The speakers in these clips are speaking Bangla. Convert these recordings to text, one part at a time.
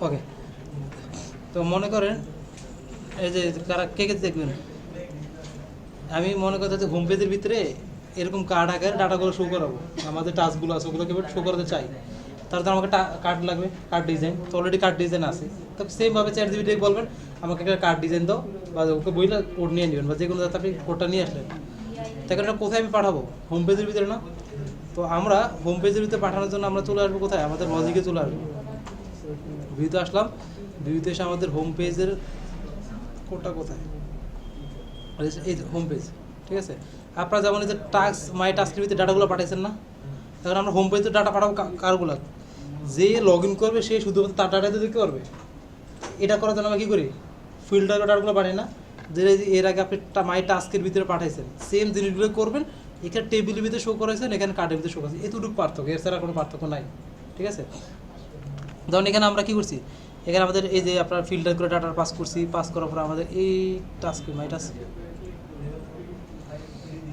ওকে, তো মনে করেন এই যে কারা কে কে দেখবেন, আমি মনে করতে যে হোম পেজের ভিতরে এরকম কার্ড আকারে ডাটাগুলো শো করাবো, আমাদের টাস্কগুলো আছে ওগুলোকে শো করাতে চাই, তাহলে তো আমাকে কার্ড লাগবে, কার্ড ডিজাইন তো অলরেডি কার্ড ডিজাইন আছে। তো সেমভাবে চ্যাট জিপিটি বলবেন আমাকে একটা কার্ড ডিজাইন দাও, বা ওকে বইলে কোড নিয়ে নেবেন, বা যে কোনো যাতে আপনি কোডটা নিয়ে আসলেন। তাই কারণে কোথায় আমি পাঠাবো? হোম পেজের ভিতরে না? তো আমরা হোম পেজের ভিতরে পাঠানোর জন্য আমরা চলে আসবো কোথায়? আমাদের লজিকে চলে আসবো, ভিউতে আসলাম, ভিউতে এসে আমাদের হোম পেজের কোডটা কোথায়, এই হোম পেজ, ঠিক আছে। আপনারা যেমন এই যে টাস্ক মাই টাস্কের ভিতরে ডাটাগুলো পাঠাইছেন না, এখন আমরা হোম পেজে ডাটা পাঠাবো কারগুলো, যে লগ ইন করবে সে শুধুমাত্র তার ডাটাতে দেখতে পারবে। এটা করার জন্য আমরা কী করি? ফিল্টার ডাটাগুলো পাঠাই না, যে এর আগে আপনি মাই টাস্কের ভিতরে পাঠাইছেন সেম জিনিসগুলো করবেন, এখানে টেবিলের ভিতরে শো করাইছেন, এখানে কার্ডের ভিতরে শো করেছেন, এতটুকু পার্থক্য, এর ছাড়া কোনো পার্থক্য নাই, ঠিক আছে। ধরুন এখানে আমরা কী করছি, এখানে আমাদের এই যে আপনার ফিল্টার করে ডাটা পাস করছি, পাস করার পর আমাদের এই টাস্কে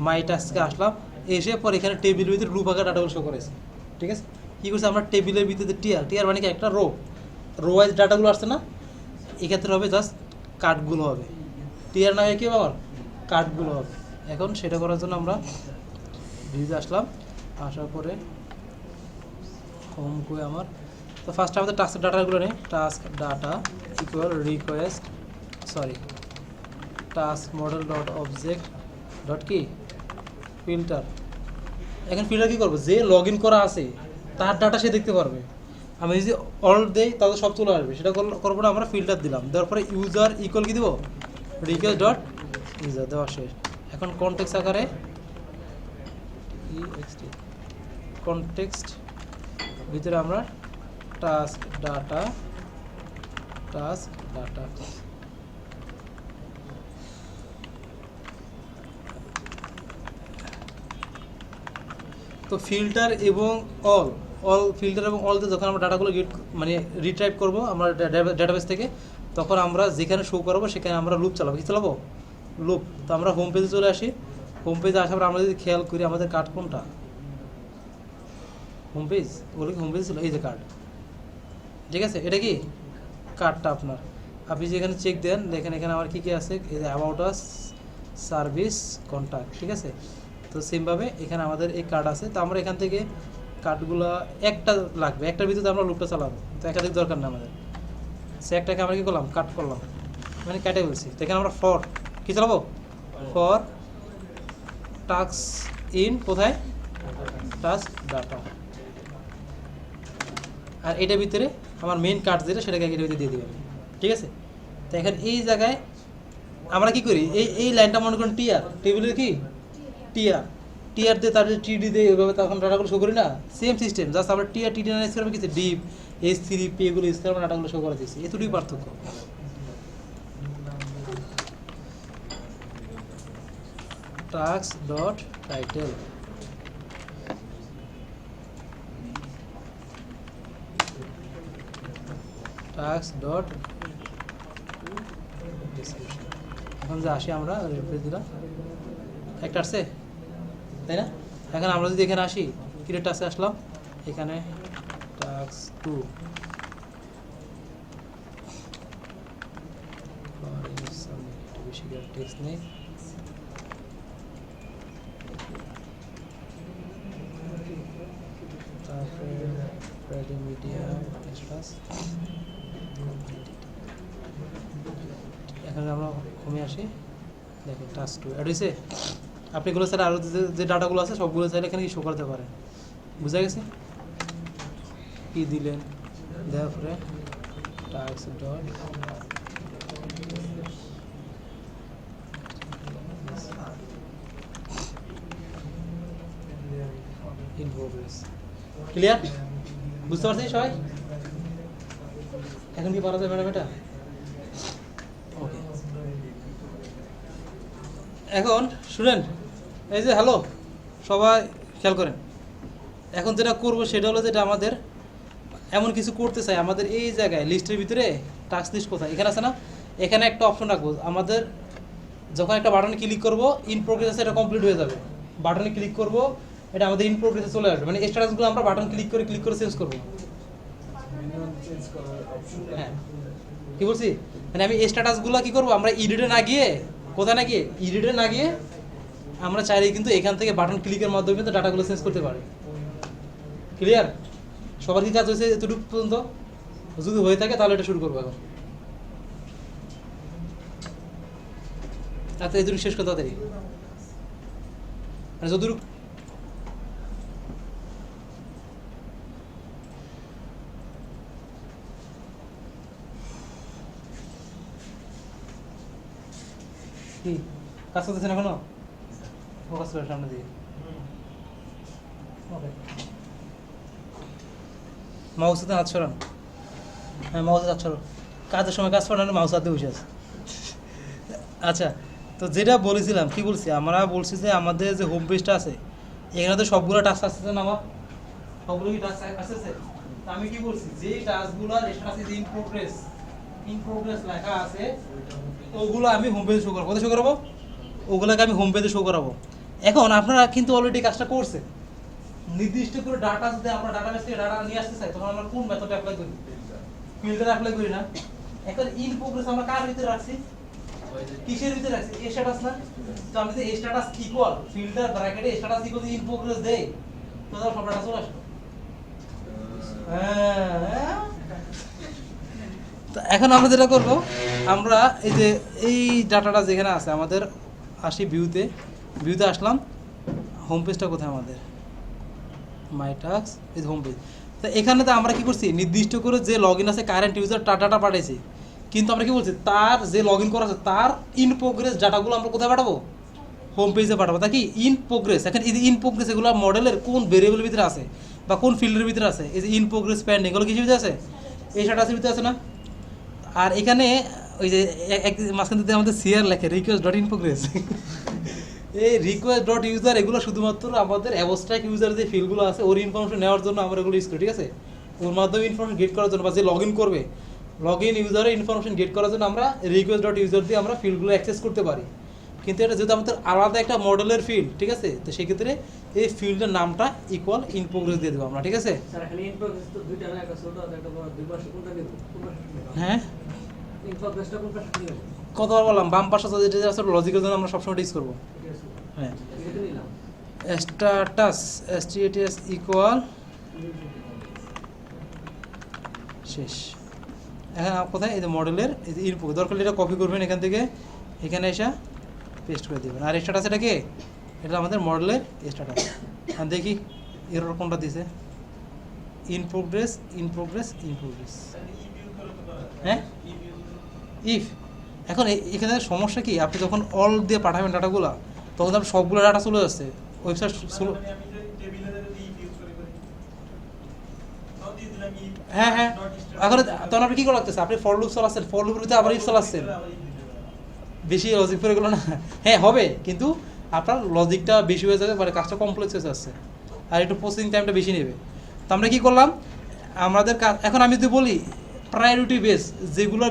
মাই টাস্কে আসলাম, এসে পর এখানে টেবিলের ভিতরে গ্রুপ আকার ডাটাগুলো শো করেছে, ঠিক আছে। কী করছে আমরা টেবিলের ভিতরে টিয়ার মানে কি একটা রো ওয়াইজ ডাটাগুলো আসছে না, এক্ষেত্রে হবে জাস্ট কার্ডগুলো হবে, টিয়ার না হয়ে কি আবার কার্ডগুলো হবে। এখন সেটা করার জন্য আমরা ভিউতে আসলাম, আসার পরে হোম করে আমার, তো ফার্স্ট আমাদের টাস্কের ডাটাগুলো নেই, task data equal request task model dot object dot কি ফিল্টার। এখন ফিল্টার কী করবো? যে লগ ইন করা আছে তার ডাটা সে দেখতে পারবে, আমি যদি অল দেই তাহলে সব চলে আসবে, সেটা করবো না, আমরা ফিল্টার দিলাম, দেওয়ার পরে ইউজার ইকুয়াল কী দেবো? রিকোয়েস্ট ডট ইউজার, দেওয়া শেষ। এখন কনটেক্সট আকারে কনটেক্সট ভিতরে আমরা টাস্ক ডাটা তো ফিল্টার এবং ফিল্টার এবং অলতে যখন আমরা ডাটাগুলো মানে রিট্রাইভ করবো আমরা ডাটাবেস থেকে, তখন আমরা যেখানে শো করাবো সেখানে আমরা লুপ চালাবো। কি চালাবো? লুপ। তো আমরা হোম পেজে চলে আসি, হোম পেজে আসার পর আমরা যদি খেয়াল করি আমাদের কার্ড কোনটা, হোম পেজ, ওগুলো কি হোম পেজ ছিল? এই যে কার্ড, ঠিক আছে, এটা কি কার্ডটা আপনার, আপনি যেখানে চেক দেন দেখেন এখানে আমার কী কী আছে, এই যে অ্যাবাউট আস, সার্ভিস, কন্ট্যাক্ট, ঠিক আছে। তো সেমভাবে এখানে আমাদের এই কার্ড আছে, তো আমরা এখান থেকে কার্ডগুলো একটা লাগবে, একটার ভিতরে আমরা লুপটা চালাবো, তো একাধিক দরকার না আমাদের, সে একটাকে আমরা কী করলাম? কাট করলাম, মানে কেটে বলছি। তো এখানে আমরা ফর কী চালাবো? ফর টাস্ক ইন কোথায়? টাস্ক ডাটা, আর এটার ভিতরে আমার মেইন কার্ড যেটা সেটাকে এটার ভিতরে দিয়ে দেবেন, ঠিক আছে। তো এখানে এই জায়গায় আমরা কি করি, এই লাইনটা মনে করেন টিআর, টেবিলের কি টিআর দিয়ে তার টিডি দিয়ে এভাবে তখন ডাটাগুলো শো করি না, সেম সিস্টেম, জাস্ট আমরা টিডি না ইউজ করবো, কিছু ডিপ S3 পি এগুলো ইউজ করে আমরা ডাটাগুলো শো করে দিচ্ছি, এতটুকুই পার্থক্য। Task dot title, task dot description. এখন যে আসি আমরা রিফ্রেশ দিলাম, একটা আসছে তাই না? এখন আমরা যদি এখানে আসি, কিরে টাস্কে আসলাম, এখানে টাস্ক 2 বেশি টেক্সট নেই, তারপরে মিডিয়া এখানে আমরা কমে আসি, দেখেন টাস্ক 2 অ্যাড হয়েছে। আপনি এগুলো স্যার আরও যে ডাটাগুলো আছে সবগুলো চাইলে এখানে শো করতে পারেন, বুঝা গেছে? কি দিলেন, দেওয়ার পরে task dot in progress, clear? বুঝতে পারছি সবাই? এখন কি পারা যায় ম্যাডাম এটা? ওকে, এখন স্টুডেন্ট এই যে হ্যালো সবাই খেয়াল করেন, এখন যেটা করবো সেটা হলো যেটা আমাদের এমন কিছু করতে চাই, আমাদের এই জায়গায় লিস্টের ভিতরে টাস্ক লিস্ট কোথায়, এখানে আছে না, এখানে একটা অপশন রাখবো, আমাদের যখন একটা বাটনে ক্লিক করবো ইন প্রোগ্রেস এটা কমপ্লিট হয়ে যাবে, বাটনে ক্লিক করবো এটা আমাদের ইন প্রোগ্রেসে চলে আসবে, মানে স্ট্যাটাসগুলো আমরা বাটন ক্লিক করে চেঞ্জ করবো, হ্যাঁ কি বলছি, মানে আমি স্ট্যাটাসগুলো কি করবো, আমরা এডিটে না গিয়ে, কোথায় না গিয়ে, এডিটে না গিয়ে আমরা চাইলে কিন্তু এখান থেকে বাটন ক্লিকের মাধ্যমে কিন্তু ডাটাগুলো চেঞ্জ করতে পারি। ক্লিয়ার? সবার কি কাজ হয়েছে এতটুকু পর্যন্ত? যদি হয়ে থাকে তাহলে এটা শুরু করবো এখন। আচ্ছা এতটুকু শেষ করতে তাড়াতাড়ি, মানে যতটুকু কি কাজ করতেছেন এখনো, ফোকাস করে সামনে দিয়ে। মাউস হাতে হাত সরান, হ্যাঁ মাউস হাত সরান, কাজের সময় কাজ করানো মাউস হাতে বসে আছে। আচ্ছা তো যেটা বলেছিলাম, কি বলছি, আমরা বলছি যে আমাদের যে হোম পেজটা আছে এখানে তো সবগুলো টাস্ক আসতেছে না, আমার সবগুলো কি টাস্ক আসতেছে? তো আমি কি বলছি, যে টাস্কগুলো আছে যে ইন প্রোগ্রেস লেখা আছে ওগুলো আমি হোম পেজে শো করবো। কোথায় শো করাবো? ওগুলোকে আমি হোম পেজে শো করাবো। এখন আপনারা কিন্তু অলরেডি কাজটা করছে, নির্দিষ্ট করে ডাটা যদি আমরা ডাটাবেস থেকে ডাটা নিয়ে আসতে চাই তখন আমরা কোন মেথড অ্যাপ্লাই করি? ফিল্টার অ্যাপ্লাই করি না? এখন ইন প্রোগ্রেস আমরা কার ভিতরে রাখছি, কিসের ভিতরে রাখছি? এ স্ট্যাটাস না? তো আমি যদি এ স্ট্যাটাস ইকুয়াল ফিল্টার ব্র্যাকেটে স্ট্যাটাস ইকুয়াল ইন প্রোগ্রেস দেই তো তাহলে সব ডাটা চলে আসবে। হ্যাঁ, তো এখন আমরা যেটা করব, আমরা এই যে এই ডাটাটা যেখানে আছে আমাদের, আসি ভিউতে আসলাম, হোম পেজটা কোথায় আমাদের, মাই টাস্ক ইজ হোম পেজ। তো এখানে তো আমরা কি করছি, নির্দিষ্ট করে যে লগ ইন আছে কারেন্ট ইউজার ডাটা পাঠাইছি, কিন্তু আমরা কি বলছি, তার যে লগ ইন করা আছে তার ইন প্রোগ্রেস ডাটাগুলো আমরা কোথায় পাঠাবো, হোম পেজে পাঠাবো। তা কি ইন প্রোগ্রেস, এখন এই যে ইন প্রোগ্রেস এগুলো মডেলের কোন ভেরিয়েবলের ভিতরে আছে বা কোন ফিল্ডের ভিতরে আছে, এই যে ইন প্রোগ্রেস পেন্ডিং এগুলো কিসের ভিতরে আছে, এই স্ট্যাটাসের ভিতরে আছে না? আর এখানে ওই যে মাঝখান থেকে আমাদের সিআর লেখে রিকোয়েস্ট ডট ইন প্রোগ্রেস, এই রিকোয়েস্ট ডট ইউজার এগুলো শুধুমাত্র আমাদের অ্যাবস্ট্রাক্ট ইউজার যে ফিল্ডগুলো আছে ওর ইনফরমেশন নেওয়ার জন্য আমরা এগুলো ইউজ করি, ঠিক আছে? ওর মাধ্যমে ইনফরমেশন গেট করার জন্য বা যে লগ ইন করবে, লগ ইন ইউজারের ইনফরমেশন গেট করার জন্য আমরা রিকোয়েস্ট ডট ইউজার দিয়ে আমরা ফিল্ডগুলো অ্যাক্সেস করতে পারি। কিন্তু এটা যেহেতু আমাদের আলাদা একটা মডেলের ফিল্ড, ঠিক আছে, তো সেক্ষেত্রে এই ফিল্ডের নামটা ইকুয়াল ইন প্রোগ্রেস দিয়ে দেবো আমরা, ঠিক আছে? হ্যাঁ কতবার বললাম, বাম পাশে যেটা আছে লজিকের জন্য আমরা সবসময় ইউজ করবো। হ্যাঁ স্ট্যাটাস STATS ইকুয়াল শেষ। এখন কোথায়, এই যে মডেলের এই যে ইনপুট, দরকার এটা কপি করবেন এখান থেকে, এখানে এসে পেস্ট করে দেবেন। আর স্ট্যাটাস এটা কি, এটা আমাদের মডেলের স্ট্যাটাস। আর দেখি এরর কোনটা দিছে, ইন প্রোগ্রেস। হ্যাঁ ইফ, এখন এখানে সমস্যা কি, আপনি যখন অল দিয়ে পাঠাবেন ডাটাগুলো তখন আপনার সবগুলো ডাটা চলে যাচ্ছে ওয়েবসাইট স্লো। হ্যাঁ হ্যাঁ, এখন তখন আপনি কী করে রাখতেছে, আপনি ফর লুপ চালাচ্ছেন, ফর লুপের ভিতরে আবার ইফ চালাচ্ছেন, বেশি লজিক করে গেলো না? হ্যাঁ হবে, কিন্তু আপনার লজিকটা বেশি হয়ে যাবে, মানে কাজটা কমপ্লেক্স হয়ে যাচ্ছে আর একটু প্রসেসিং টাইমটা বেশি নেবে। তো আমরা কী করলাম, আমাদের কাজ এখন আমি যদি বলি প্রায়োরিটি বেস যেগুলো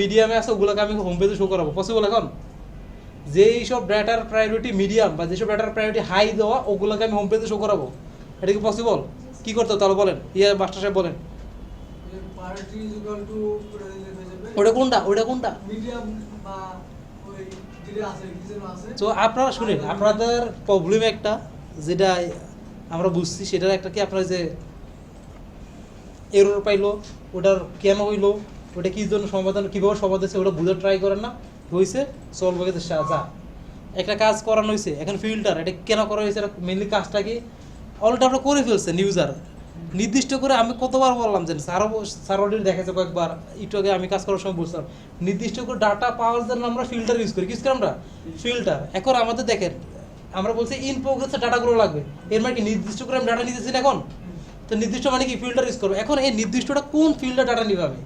মিডিয়ামে আছে ওগুলোকে আমি হোম পেজে শো করাবো, পসিবল? এখন যেই সব ডাটার প্রায়োরিটি মিডিয়াম বা যেসব ডাটার প্রায়োরিটি হাই দেওয়া ওগুলোকে আমি হোম পেজে শো করাবো, এটা কি পসিবল? কী করতে হবে তাহলে বলেন, মাস্টার সাহেব বলেন। ওটা কোনটা তো আপনারা শুনেন, আপনাদের প্রবলেম একটা যেটা আমরা বুঝছি সেটার একটা কি, আপনার যে এরর পাইলো ওটার কেন হইলো, ওটা কী জন্য সমাধান, কীভাবে সমাধান হয়েছে ওটা বুঝে ট্রাই করেন না, হয়েছে সলভ হয়ে গেছে, যা একটা কাজ করানো হয়েছে। এখন ফিল্টার এটা কেন করা হয়েছে, এটা মেনলি কাজটা কি অলরেডি আপনারা করে ফেলছেন ইউজার, নির্দিষ্ট করে আমি কতবার বললাম যে স্যার অলরেডি দেখেছে কয়েকবার, একটু আগে আমি কাজ করার সময় বলছিলাম নির্দিষ্ট করে ডাটা পাওয়ার জন্য আমরা ফিল্টার ইউজ করি, আমরা ফিল্টার। এখন আমাদের দেখেন আমরা বলছি ইন প্রোগ্রেসের ডাটাগুলো লাগবে, এর মানে কি নির্দিষ্ট করে আমি ডাটা নিতেছি না এখন, তো নির্দিষ্ট মানে কি ফিল্টার ইউজ করবো। এখন এই নির্দিষ্টটা কোন ফিল্ডে ডাটা নিবে, আমি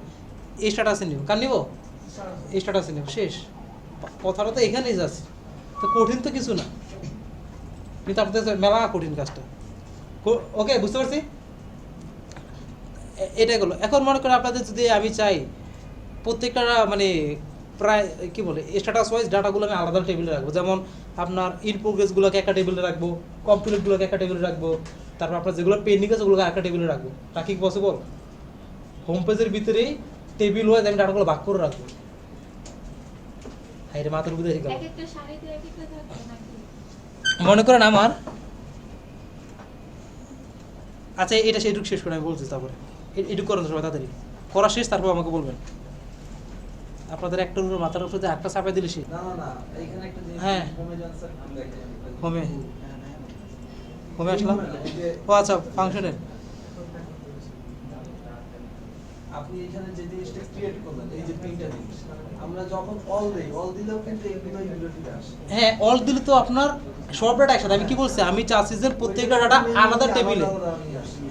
এই স্ট্যাটাসে নিব, কার নিব, এই স্ট্যাটাসে নিব, শেষ। কথাটা তো এখানেই যাচ্ছে, তো কঠিন তো কিছু না, কিন্তু আপনাদের মেলা কঠিন কাজটা। ওকে বুঝতে পারছি, এটাই হলো। এখন মনে করেন আপনাদের যদি আমি চাই প্রত্যেকটা মানে প্রায় কী বলে স্ট্যাটাস ওয়াইজ ডাটাগুলো আমি আলাদা টেবিলে রাখবো, যেমন আপনার ইন প্রোগ্রেসগুলোকে একটা টেবিলে রাখবো, কমপ্লিটগুলোকে একটা টেবিলে রাখবো, তারপর আপনার যেগুলো পেন্ডিং আছে ওগুলো একটা টেবিলে রাখবো। তা কি পসিবল? হোম পেজের ভিতরেই টেবিল ওয়াইজ আমি ডাটাগুলো ভাগ করে রাখবো। হাই রে মাথার উপরে দেখে গেল। একটা শাড়িতে এক একটা থাকবে নাকি? মনে করেন আমার, আচ্ছা এটা সেইটুকু শেষ করে আমি বলছি, তারপরে এটুকু করেন সবাই তাড়াতাড়ি, করা শেষ তারপর আমাকে বলবেন। আপনাদের একটা উপর মাথার উপরে একটা চাপা দিলে সে হ্যাঁ হোমে হোমে আসলাম। ও আচ্ছা ফাংশনের আপনি এখানে যে জিনিসটা ক্রিয়েট করলেন, এই যে তিনটা জিনিস আমরা যখন অল দেই, অল দিলেও কিন্তু এগুলো ইউনিটে আসে। হ্যাঁ অল দিলে তো আপনার সব ডাটা একসাথে। আমি কি বলছি, আমি চাচ্ছি যে প্রত্যেকটা ডাটা আলাদা টেবিলে।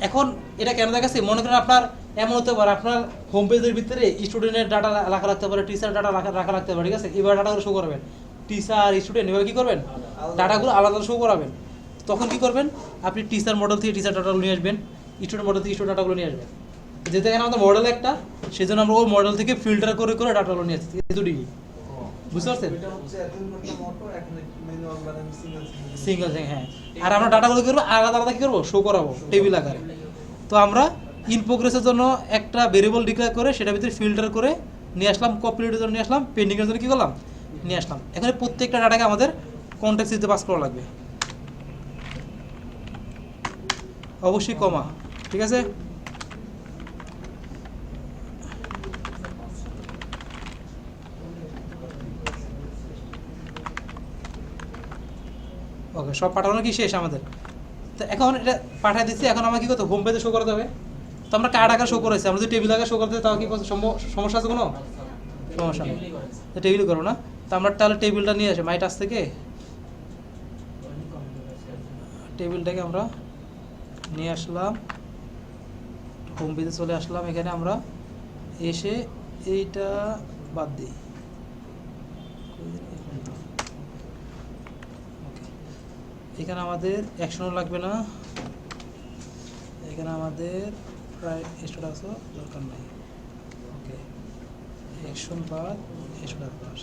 এখন এটা কেন দেখাচ্ছি, মনে করেন আপনার এমন হতে পারে আপনার হোম পেজের ভিতরে স্টুডেন্টের ডাটা রাখা রাখতে পারে, টিচার ডাটা রাখা রাখতে পারে, ঠিক আছে? এবার ডাটাগুলো শো করবেন, টিচার স্টুডেন্ট এভাবে কী করবেন, ডাটাগুলো আলাদা শো করাবেন। তখন কি করবেন, আপনি টিচার মডেল থেকে টিচার ডাটাগুলো নিয়ে আসবেন, স্টুডেন্ট মডেল থেকে স্টুডেন্ট ডাটাগুলো নিয়ে আসবেন। যেহেতু এখানে আমাদের মডেল একটা, সেই জন্য আমরা ওই মডেল থেকে ফিল্টার করে করে ডাটাগুলো নিয়ে আসছি। এই দুটি বুঝতে পারছেন? এটা হচ্ছে এতদিন করতে মোটো, এখন ম্যানুয়াল মানে সিঙ্গেল থিং, হ্যাঁ। আর আমরা ডাটাগুলো করবো আলাদা আলাদা কী করবো, শো করাবো টেবিল আকারে। তো আমরা ইন প্রোগ্রেসের জন্য একটা ভেরিয়েবল ডিক্লেয়ার করে সেটার ভিতরে ফিল্টার করে নিয়ে আসলাম, কমপ্লিটের জন্য নিয়ে আসলাম, পেন্ডিংয়ের জন্য কী করলাম, নিয়ে আসলাম। এখানে প্রত্যেকটা ডাটাকে আমাদের কনটেক্সট দিতে পাস করা লাগবে, অবশ্যই কমা, ঠিক আছে? ওকে, সব পাঠানো কি শেষ আমাদের? তো এখন এটা পাঠিয়ে দিচ্ছি, এখন আমার কী করতে হোম পেজে শো করতে হবে। তো আমরা কার্ড আকার শো করেছি, আমরা যদি টেবিল আকার শো করতে তাও কি সমস্যা আছে কোনো? সমস্যা নেই, তো টেবিল করবো না। তো আমরা তাহলে টেবিলটা নিয়ে আসি মাই টাচ থেকে, টেবিলটাকে আমরা নিয়ে আসলাম, হোম পেজে চলে আসলাম। এখানে আমরা এসে এইটা বাদ দিই, এখানে আমাদের অ্যাকশনও লাগবে না, এখানে আমাদের প্রায় স্ট্যাটাসও দরকার নাই। ওকে, অ্যাকশন বাদ স্ট্যাটাস বাস।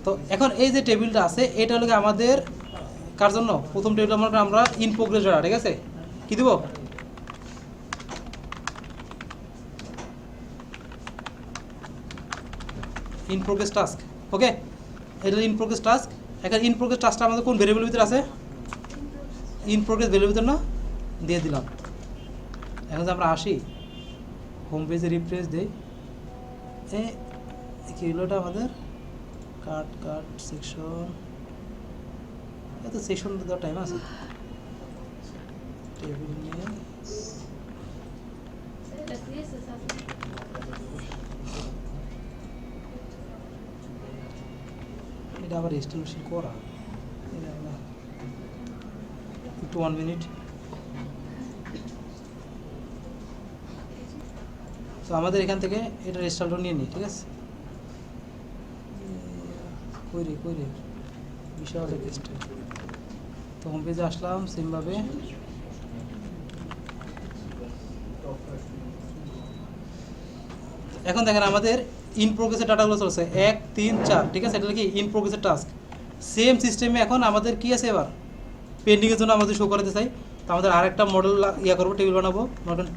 তো এখন এই যে টেবিলটা আছে এটা হলো আমাদের কার জন্য, প্রথম টেবিল আমরা ইন প্রোগ্রেস ডাটা, ঠিক আছে? কি দিব, ইন প্রোগ্রেস টাস্ক। ওকে, এটা ইন প্রোগ্রেস টাস্ক। এখন ইন প্রোগ্রেস টাস্কটা আমাদের কোন ভেরিয়েবলের ভিতরে আছে, ইন প্রোগ্রেস ভ্যালুর ভিতরে না দিয়ে দিলাম। এখন যে আমরা আসি হোম পেজে রিফ্রেশ দিই, কিলোটা আমাদের কাট সেকশন, এত সেকশন দেওয়ার টাইম আছে, টেবিল নিয়ে এটা সিএসএস আছে। এটা আবার ইনস্টলেশন করা, একটু 1 মিনিট। তো আমাদের এখান থেকে এটা ইনস্টলটা নিয়ে নিই, ঠিক আছে? কই রে বিশাল টেক্সট। তো হোম পেজে আসলাম সেমভাবে, এখন দেখেন আমাদের ইন প্রোগ্রেসের ডাটাগুলো চলছে 1 3 4, ঠিক আছে? এটা কি ইন প্রোগ্রেসের টাস্ক। সেম সিস্টেমে এখন আমাদের কি আছে, এবার পেন্ডিংয়ের জন্য আমাদের শো করাতে চাই। তো আমাদের আরেকটা মডেল করবো, টেবিল বানাবো, মডেল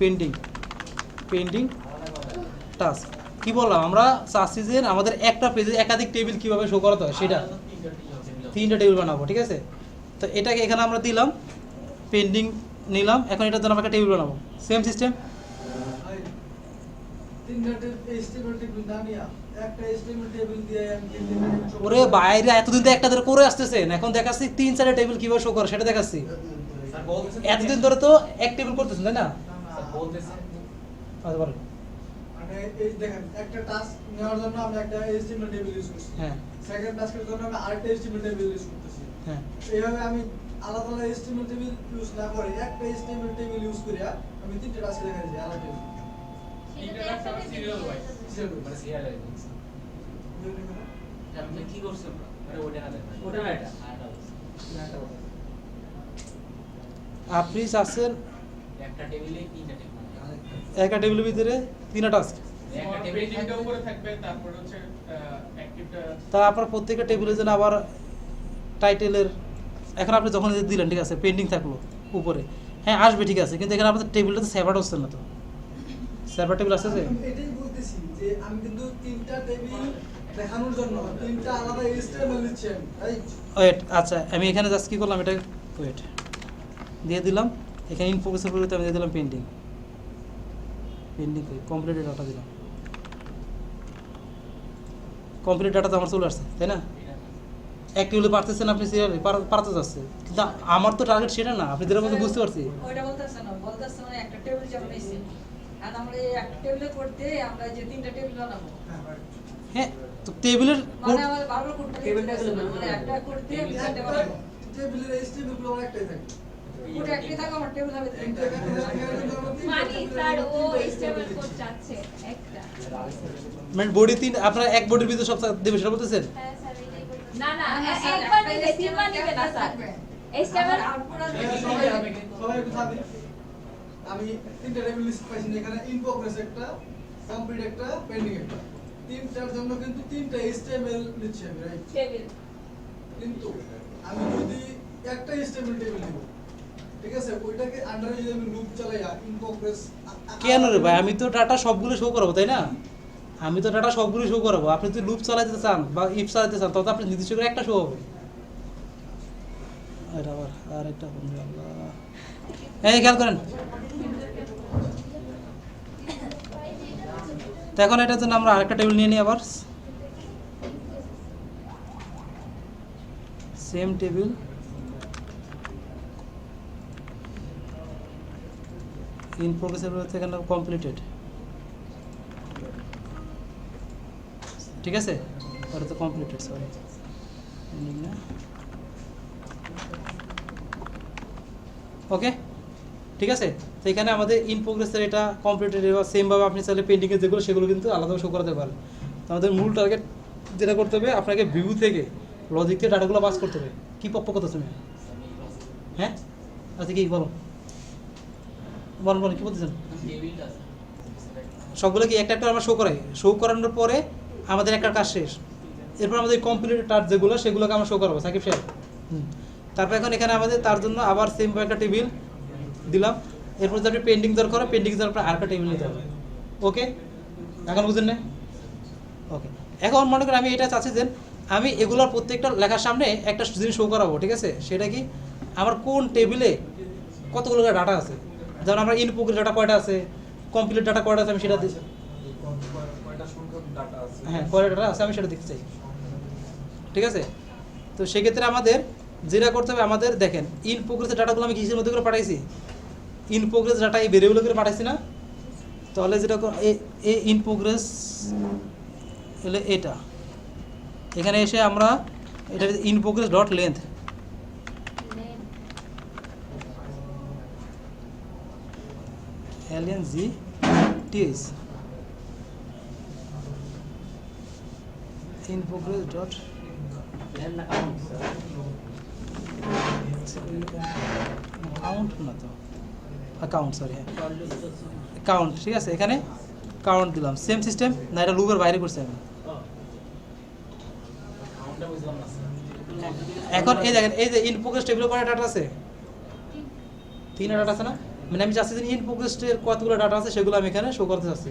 পেন্ডিং টাস্ক। কি বললাম, আমরা চাচ্ছি যে আমাদের একটা পেজে একাধিক টেবিল কীভাবে শো করাতে হয় সেটা, 3টা টেবিল বানাবো, ঠিক আছে? তো এটাকে এখানে আমরা দিলাম, পেন্ডিং নিলাম। এখন এটার জন্য আমরা একটা টেবিল বানাবো, সেম সিস্টেম। ওরে বাইরে এতদিন তো একটা ধরে করে আসতেছেন, এখন দেখাচ্ছি 3-4 টেবিল কিভাবে শো করে সেটা দেখাচ্ছি। এতদিন ধরে তো এক টেবিল করতেছেন, তাই না? আচ্ছা বলেন। মানে এই দেখেন একটা টাস্ক নেওয়ার জন্য আমরা একটা HTML টেবিল ইউজ করছি, হ্যাঁ সেকেন্ড টাস্কের জন্য আমরা আরেকটা HTML টেবিল ইউজ করতেছি। হ্যাঁ, এইভাবে আমি আলাদা আলাদা HTML টেবিল ইউজ না করে একটা HTML টেবিল ইউজ করে আমি তিনটা টাস্ক দেখাইছি আলাদা টেবিল। সেটা তো একসাথে সিরিয়াল ওয়াইজ, Serial মানে সিরিয়াল ওয়াইজ আপনি কি করছেন, মানে ওটা না দেখেন, ওটা না, এটা আপনি চাচ্ছেন একটা টেবিলে তিনটা টেবিল, একটা টেবিলের ভিতরে 3টা টাস্ক, একটা টেবিলে তিনটা উপরে থাকবে, তারপর হচ্ছে অ্যাক্টিভটা। তারপর প্রত্যেকটা টেবিলের জন্য আবার টাইটেলের, এখন আপনি যখন দিলেন, ঠিক আছে, পেন্ডিং থাকলো উপরে, হ্যাঁ আসবে, ঠিক আছে, কিন্তু এখানে আমাদের টেবিলটা তো সেপারেট হচ্ছে না তো। সেপারেট টেবিল আছে যে? আমি এটাই বলতেছি যে আমি কিন্তু তিনটা টেবিল দেখানোর জন্য তিনটা আলাদা HTML দিচ্ছি আমি, রাইট? ওয়েট, আচ্ছা আমি এখানে জাস্ট কী করলাম, এটা ওয়েট দিয়ে দিলাম, এখানে ইনফোকাসের পরিবর্তে আমি দিয়ে দিলাম পেন্ডিং। পেন্ডিং কমপ্লিট ডাটা দিলাম, কমপ্লিট ডাটা তো আমার চলে আসছে, তাই না? এক টেবিলে পারতেছেন আপনি, সিরিয়ালি পারতে যাচ্ছে, কিন্তু আমার তো টার্গেট সেটা না, আপনি যেটা বলতে বুঝতে পারছি। ওইটা বলতেছে না, বলতেছে মানে একটা টেবিল যেমন এসে আর আমরা এই একটা টেবিলে করতে আমরা যে তিনটা টেবিল বানাবো, হ্যাঁ, তো টেবিলের মানে আমাদের বারবার করতে টেবিলটা মানে একটা করতে তিনটা একটা বানাবো, টেবিলের HTML গুলো আমার একটাই থাকে। ওটা একটাই থাকে, আমার টেবিল হবে তিনটা তিনটা। এখানে কিন্তু আমরা তিনটা মানে টেবিলের স্যার ও তিনটা HTML HTML কোড চাচ্ছে একটা। মানে বডি তিন, আপনার এক বডির ভিতরে সব দেবে সেটা বলতেছেন? হ্যাঁ স্যার এটাই বলতেছি। না না না, স্যার, একবার একটা নিলে তিনবার নিবে না স্যার। থাকবে। HTML আর output আসবে হ্যাঁ, তিনটা সবাই হবে। সবাই একটু থাকবে। আমি তিনটা টেবিল লিস্ট পাইছি না, এখানে ইন প্রোগ্রেস একটা, কমপ্লিট একটা, পেন্ডিং একটা। তিনটার জন্য কিন্তু তিনটা HTML নিচ্ছি আমি, রাইট? টেবিল। কিন্তু আমি যদি একটা HTML টেবিল নিব, ঠিক আছে, ওইটাকে আন্ডারে যদি আমি লুপ চালাইয়া ইন প্রোগ্রেস কেন রে ভাই, আমি তো ডাটা সবগুলো শো করাবো, তাই না? আমি তো ডাটা সবগুলো শো করাবো, আপনি যদি লুপ চালাতে চান বা ইফ চালাতে চান তবে আপনি নির্দিষ্ট করে একটা শো হবে। এটা আবার আর একটা এই খেয়াল করেন, তো এখন এটার জন্য আমরা আরেকটা টেবিল নিয়ে নিই, আবার সেম টেবিল, ইন প্রোগ্রেসের থেকে কমপ্লিটেড, ঠিক আছে, ওটা তো কমপ্লিটেড, সরি না, ওকে ঠিক আছে। তো এখানে আমাদের ইন প্রোগ্রেসের এটা কমপ্লিটেড, এবার সেমভাবে আপনি চাইলে পেন্ডিংয়ের যেগুলো সেগুলো কিন্তু আলাদাভাবে শো করাতে পারেন। তো আমাদের মূল টার্গেট যেটা করতে হবে, আপনাকে ভিউ থেকে লজিক থেকে ডাটাগুলো পাস করতে হবে। কী পক্ষ কথা তুমি? হ্যাঁ আচ্ছা, কি বলো বলুন বলুন, কী বলতেছেন? সবগুলো কি একটা একটা আমরা শো করাই, শো করানোর পরে আমাদের একটা কাজ শেষ, এরপর আমাদের কমপ্লিট টাস্ক যেগুলো সেগুলোকে আমরা শো করাবো, সাকিব সাহেব। তারপর এখন এখানে আমাদের তার জন্য আবার সেম একটা টেবিল দিলাম, এরপর যদি আপনি পেন্ডিং দরকার হয় পেন্ডিং দরকার আরেকটা টেবিল নিতে হবে। ওকে, এখন বুঝলেন না? ওকে, এখন মনে করেন আমি এটা চাচ্ছি যে আমি এগুলোর প্রত্যেকটা লেখার সামনে একটা জিনিস শো করাবো, ঠিক আছে? সেটা কি, আমার কোন টেবিলে কতগুলো ডাটা আছে, যেমন আমরা ইন প্রোগ্রেস ডাটা কয়টা আছে, কমপ্লিট ডাটা কয়টা আছে আমি সেটা দিচ্ছি, কয়টা সংখ্যক ডাটা আছে, হ্যাঁ কয়টা ডাটা আছে আমি সেটা দেখতে চাই, ঠিক আছে? তো সেক্ষেত্রে আমাদের যেটা করতে হবে, আমাদের দেখেন ইন প্রোগ্রেসের ডাটাগুলো আমি কিসের মধ্যে করে পাঠাইছি, ইন প্রোগ্রেস ডাটা এই ভেরিয়েবল করে পাঠাইছি না? তাহলে যেটা এ ইন প্রোগ্রেস হলে এটা এখানে এসে আমরা এটা in progress dot length, LNGTH in progress dot count না তো অ্যাকাউন্ট, সরি হ্যাঁ কাউন্ট, ঠিক আছে, এখানে কাউন্ট দিলাম, সেম সিস্টেম না, এটা লুপের বাইরে করছি আমি। এখন এই দেখেন, এই যে ইন প্রোগ্রেস টেবিলে কয়টা ডাটা আছে, 3টা ডাটা আছে না, মানে আমি চাচ্ছি যে ইন প্রোগ্রেসের কতগুলো ডাটা আছে সেগুলো আমি এখানে শো করতে চাচ্ছি,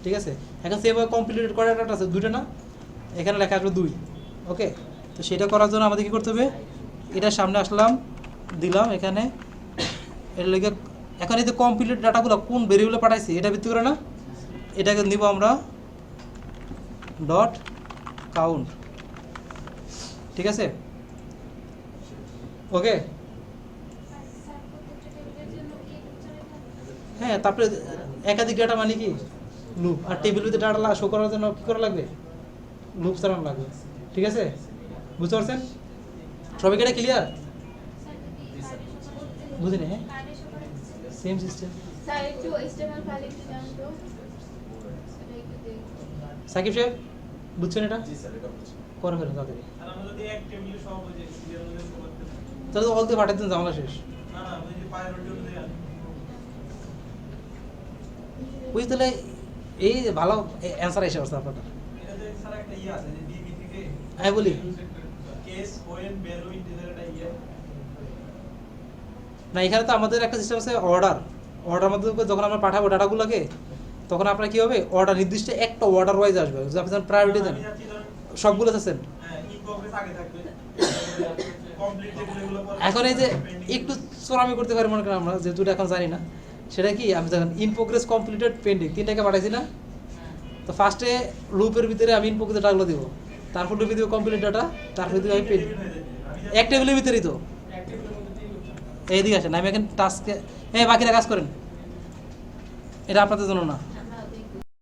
ঠিক আছে? এখন সেভাবে কমপ্লিটেড কয়টা ডাটা আছে, 2টা না, এখানে লেখা আসবে 2। ওকে, তো সেটা করার জন্য আমাদের কী করতে হবে, এটার সামনে আসলাম, দিলাম এখানে, এটা লেগে এখন এই যে কমপ্লিট ডাটাগুলো কোন ভেরিয়েবলে পাঠাইছি এটা ভিত্তি করে না, এটাকে নিব আমরা ডট কাউন্ট, ঠিক আছে? ওকে, হ্যাঁ, তারপরে একাধিক ডাটা মানে কি লুপ, আর টেবিল ভিতরে ডাটা শো করার জন্য কী করা লাগবে, লুপ চালানো লাগবে, ঠিক আছে? বুঝতে পারছেন সবাইকে? এটা ক্লিয়ার? বুঝিনি, হ্যাঁ সেম সিস্টেম। স্যার একটু HTML ফাইল একটু দেন তো, এটা একটু দেখি। সাকিব সাহেব বুঝছেন এটা? জি স্যার, এটা বুঝছি। করে ফেলেন তাড়াতাড়ি, আর আমরা যদি এক টেবিলে সব ওই যে সিরিয়াল অনুযায়ী করতে পারি। তাহলে তো অলতে পাঠাতেন ঝামেলা শেষ। না না, ওই যে প্রায়োরিটি অনুযায়ী আনি। বুঝতে তাহলে এই যে ভালো অ্যান্সার এসে আসছে আপনার। এটাতে স্যার একটা ইয়ে আছে যে ডিবি থেকে আমি বলি কেস ওয়েন ভ্যালু ইন্টিজার একটা ইয়ে না, এখানে তো আমাদের একটা সিস্টেম আছে অর্ডার মধ্যে যখন আমরা পাঠাবো ডাটাগুলোকে, তখন আপনার কি হবে, অর্ডার নির্দিষ্ট একটা অর্ডার ওয়াইজ আসবে, যদি আপনি প্রায়োরিটি দেন আমি যাচ্ছি ধরেন, সবগুলো আছেন। হ্যাঁ, in progress আগে থাকবে। Complete যেগুলো এগুলো পরে এখন এই যে pending। একটু চোরামি করতে পারি মনে করেন আমরা, যেহেতু এটা এখন জানি না, সেটা কি আমি যখন ইন প্রোগ্রেস কমপ্লিটেড পেন্ডিং তিনটাকে পাঠাইছি না, তো ফার্স্টে লুপের ভিতরে আমি ইন প্রোগ্রেস ডাটাগুলো দিব, তারপর লুপে দিব কমপ্লিট ডাটা, তারপর দিব আমি পেন্ডিং। এক টেবিলের ভিতরেই তো, এক টেবিলের মধ্যে 3 অপশন। এইদিকে আসেন, আমি এখন টাস্কে বাকিরা কাজ করেন, এটা আপনাদের জন্য না।